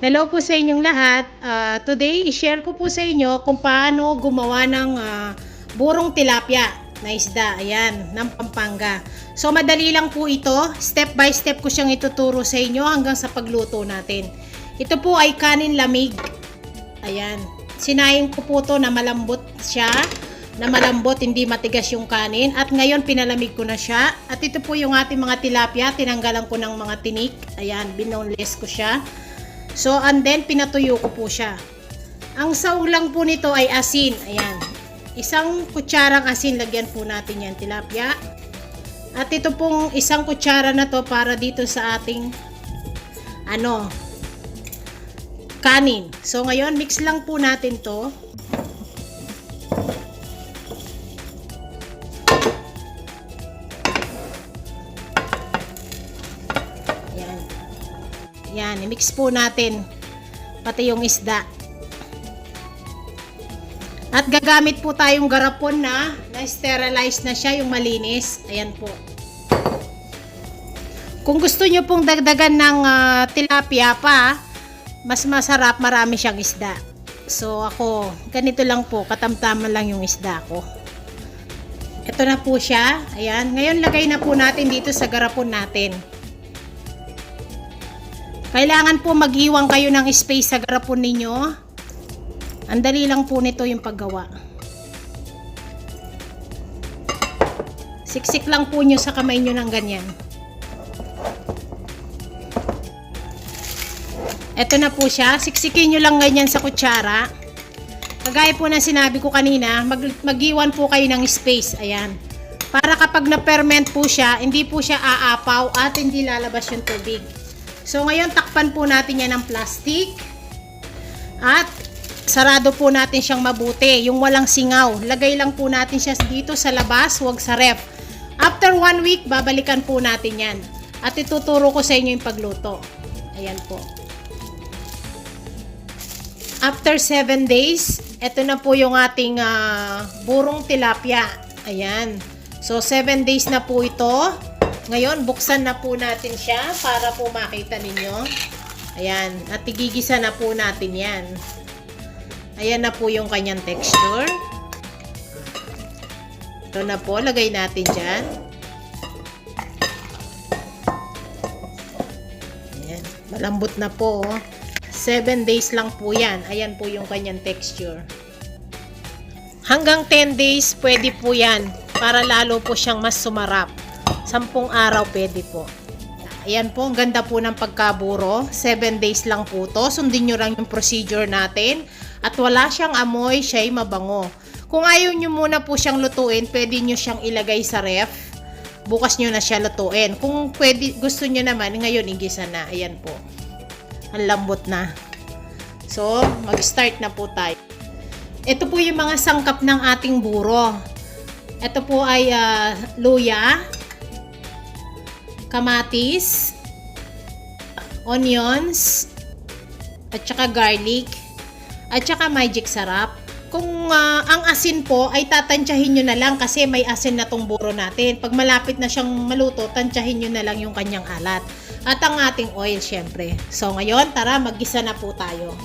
Hello po sa inyong lahat. Today, i-share ko po sa inyo kung paano gumawa ng burong tilapia na isda. Ayan, ng Pampanga. So, madali lang po ito. Step by step ko siyang ituturo sa inyo hanggang sa pagluto natin. Ito po ay kanin lamig. Ayan. Sinayang ko po to na malambot siya. Na malambot, hindi matigas yung kanin. At ngayon, pinalamig ko na siya. At ito po yung ating mga tilapia. Tinanggalan ko ng mga tinik. Ayan, binoneless ko siya. So, and then, pinatuyo ko po siya. Ang saulang po nito ay asin. Ayan. Isang kutsarang asin, lagyan po natin yan, tilapia. At ito pong isang kutsara na to para dito sa ating kanin. So, ngayon, mix lang po natin to. Yan, i-mix po natin pati yung isda. At gagamit po tayong garapon na sterilize na siya, yung malinis. Ayan po. Kung gusto nyo pong dagdagan ng tilapia pa, mas masarap, marami siyang isda. So ako, ganito lang po, katamtaman lang yung isda ko. Ito na po siya. Ayan. Ngayon lagay na po natin dito sa garapon natin. Kailangan po mag-iwan kayo ng space sa garapon ninyo. Ang dali lang po nito yung paggawa. Siksik lang po nyo sa kamay nyo ng ganyan. Ito na po siya. Siksikin nyo lang ganyan sa kutsara. Kagaya po na sinabi ko kanina, mag-iwan po kayo ng space. Ayan. Para kapag na-ferment po siya, hindi po siya aapaw at hindi lalabas yung tubig. So, ngayon, takpan po natin yan ng plastic. At, sarado po natin siyang mabuti. Yung walang singaw. Lagay lang po natin siya dito sa labas, huwag sa ref. After 1 week, babalikan po natin yan. At ituturo ko sa inyo yung pagluto. Ayan po. After 7 days, ito na po yung ating burong tilapia. Ayan. So, 7 days na po ito. Ngayon, buksan na po natin siya para po makita ninyo. Ayan. At igigisa na po natin yan. Ayan na po yung kanyang texture. Ito na po. Lagay natin dyan. Ayan. Malambot na po. 7 days lang po yan. Ayan po yung kanyang texture. Hanggang 10 days pwede po yan. Para lalo po siyang mas sumarap. 10 araw pwede po. Ayan po, ang ganda po ng pagkaburo. 7 days lang po to. Sundin nyo lang yung procedure natin. At wala siyang amoy, siya'y mabango. Kung ayaw nyo muna po siyang lutuin, pwede nyo siyang ilagay sa ref. Bukas nyo na siya lutuin. Kung pwede, gusto nyo naman, ngayon igisa na. Ayan po. Ang lambot na. So, mag-start na po tayo. Ito po yung mga sangkap ng ating buro. Ito po ay luya, kamatis, onions, at saka garlic, at saka magic sarap. Kung ang asin po ay tatansyahin nyo na lang kasi may asin na tong buro natin. Pag malapit na siyang maluto, tansyahin nyo na lang yung kanyang alat. At ang ating oil syempre. So ngayon, tara maggisa na po tayo.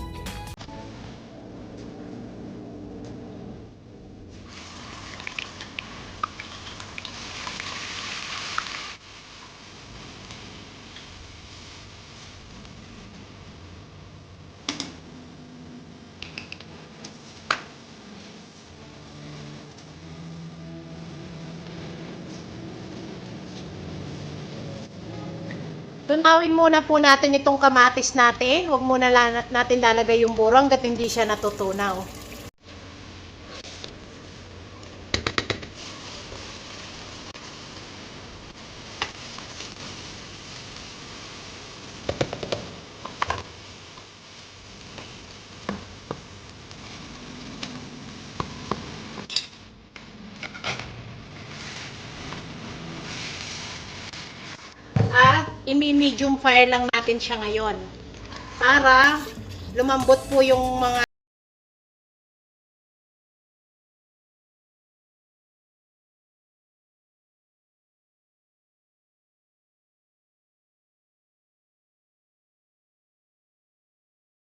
Tunawin muna po natin itong kamatis natin. Huwag muna natin lalagay yung buro hanggat hindi siya natutunaw. At i-medium fire lang natin siya ngayon. Para lumambot po yung mga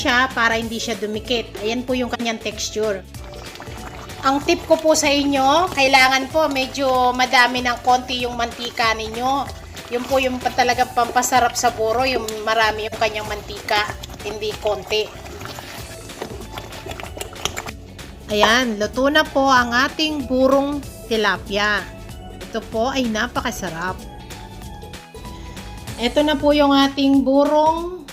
siya para hindi siya dumikit. Ayan po yung kanyang texture. Ang tip ko po sa inyo, kailangan po medyo madami ng konti yung mantika ninyo. Yun po yung talagang pampasarap sa buro, yung marami yung kanyang mantika, hindi konti. Ayan, luto na po ang ating burong tilapia. Ito po ay napakasarap. Ito na po yung ating burong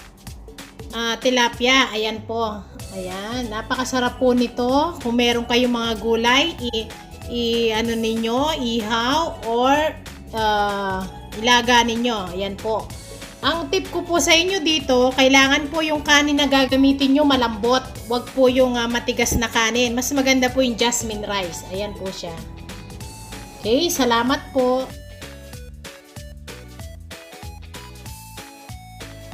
tilapia. Ayan po. Ayan, napakasarap po nito. Kung meron kayong mga gulay, ano ninyo, ihaw or ilaga ninyo. Ayan po. Ang tip ko po sa inyo dito, kailangan po yung kanin na gagamitin nyo malambot. Huwag po yung matigas na kanin. Mas maganda po yung jasmine rice. Ayan po siya. Okay, salamat po.